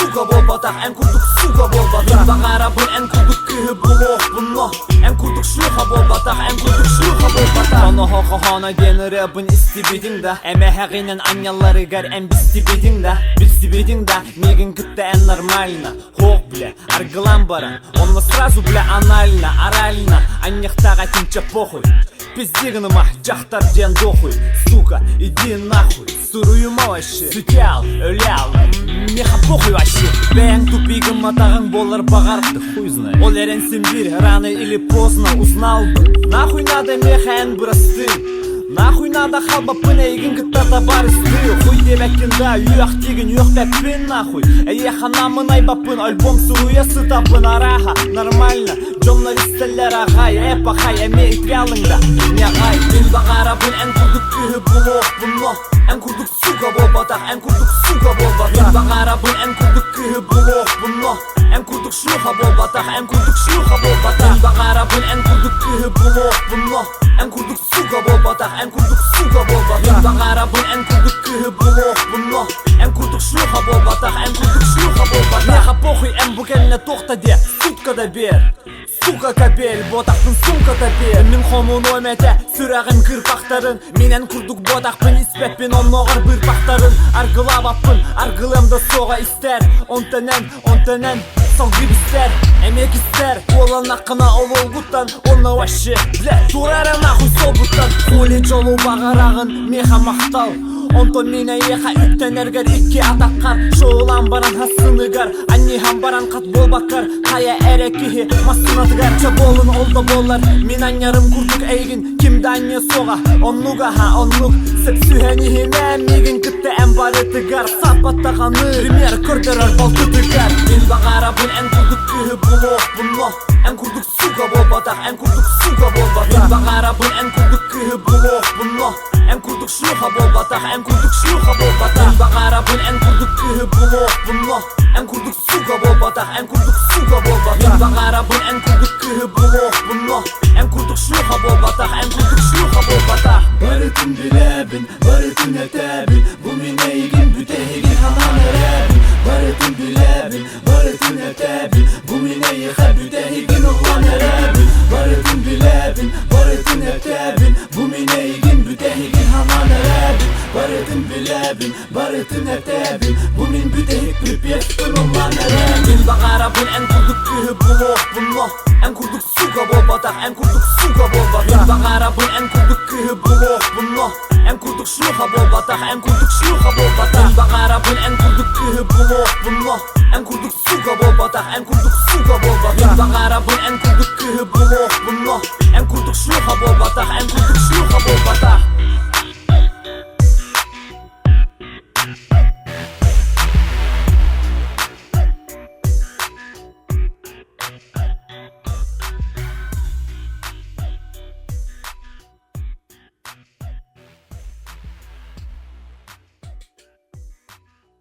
сука бол батақ, ән күрдік сука бол батақ. Мен бағарабын ән күрдік күйі бұлық бұны, ән күрдік шлюха бол батақ, ән күрдік шлюха бол батақ. Оны хоқы хана дені рэбін істебедің да, әмі хағинен анялары гар ән бістебедің да. Бістебедің да, мегін күтті ән нормально. Хоқ бля, аргылан баран, оны сразу бля анально, орально. Аннехтаға тінче похуй, пиздигныма жақтар ден дохуй. Сука, иди нахуй, суруюма вообще. Сүтял, өлял, меха похуй вообще. Бәң тупигім матағың болар бағарыпты, хуй знай. Ол әренсен бір, рано или поздно узнал бы. Нахуй надо меха ән бұрастың, нахуй надо халба пын әйгін күттата бар істі. Хуй деп әккенда, үйақ тегін үйақ бәппен нахуй. Әйеха намын айбапын, альбом сұруя сытапын араға. Нормально, журналистелер ағай, әпахай, әме итвялыңда. Не ағай, мен бағарабын ән күрдік күйі бұлық бұны, ән күрдік сука бол батақ, ән күрдік сука бол батақ. Мен бағарабын ән күрдік күйі бұлық бұны, ән күрдік шлюха бол батақ, ән күрдік шлюха бол батақ. Мен бағарабын ән күрдік күйі бұлық бұны, ән күрдік сука бол батақ, ән күрдік сука бол батақ. Мен бағарабын ән күрдік күйі бұлық бұны, ән күрдік шлюха бол батақ, ән күрдік шлюха бол батақ. Меха похуй ән бүкеліне тоқта де, суткада бер. Сука кабел, ботақтың сумката бер. Мен хомун өмәті, сүрағын кірпақтарын. Менен күрдік ботақпын, іспәппен онмағыр бірпақтарын. Арғылап аппын, арғылымды соға істер. Онтанен, салғы бістер, әмек істер. Олан ақына ол олғыттан, оны ваще, бля, турары нахуй сол бұттан. Холи жолу бағарағын, меха мақтал. Онтон мені еха үттен әргер икке атаққар. Шоулан баран хасыныгар, аннихам баран қат болбаққар. Қая әрекеге масынатығар, ча болын олды болар. Мен аннярым күрдік әйгін, кімді анне соға. Оннуға ха, оннуг, сіп сүйәнихеме. Мегін күтті ән бары тігар, сапаттағаны пример көрдірар балты тігар. Мен бағарабын ән күрдік күйі бұлық бұны, ән күрдік сука бол батақ, ән күрдік сука бол батақ. Мен бағарабын ән күрдік күйі бұлық бұны, ән күрдік шлюха бол батақ, ән күрдік шлюха бол батақ. Мен бағарабын ән күрдік күйі бұлық бұны, ән күрдік сука бол батақ, ән күрдік сука бол батақ. Мен бағарабын ән күрдік күйі бұлық бұны, ән күрдік шлюха бол батақ, ән күрдік шлюха бол батақ. Барытын біләбін, барытын әтәбін, бұл мен әйгін бүтәйгін ханан әрәбін. Барытын біләбін, барытын әтәбін, бұл мен әйіға бүтәйгін ұлан әрәбін. Барытын біләбін, барытын әтәбін, бұл мен әйгін бүтәйгін ханан әрәбін. Барытын біләбін, барытын әтәбін, бұл мен бүтәйгін припевстын ұлан әрәбін. Мен бағарабын ән күрдік күйі бұлық бұны, ән күрдік сука бол батақ, ән күрдік сука бол батақ. Мен бағарабын ән күрдік күйі бұлық бұны, ән күрдік шлюха бол батақ, ән күрдік шлюха бол батақ. Мен бағарабын ән күрдік күйі бұлық бұны, ән күрдік сука бол батақ, ән күрдік сука бол батақ. Мен бағарабын ән күрдік күйі бұлық бұны, ән күрдік шлюха бол батақ, ән күрдік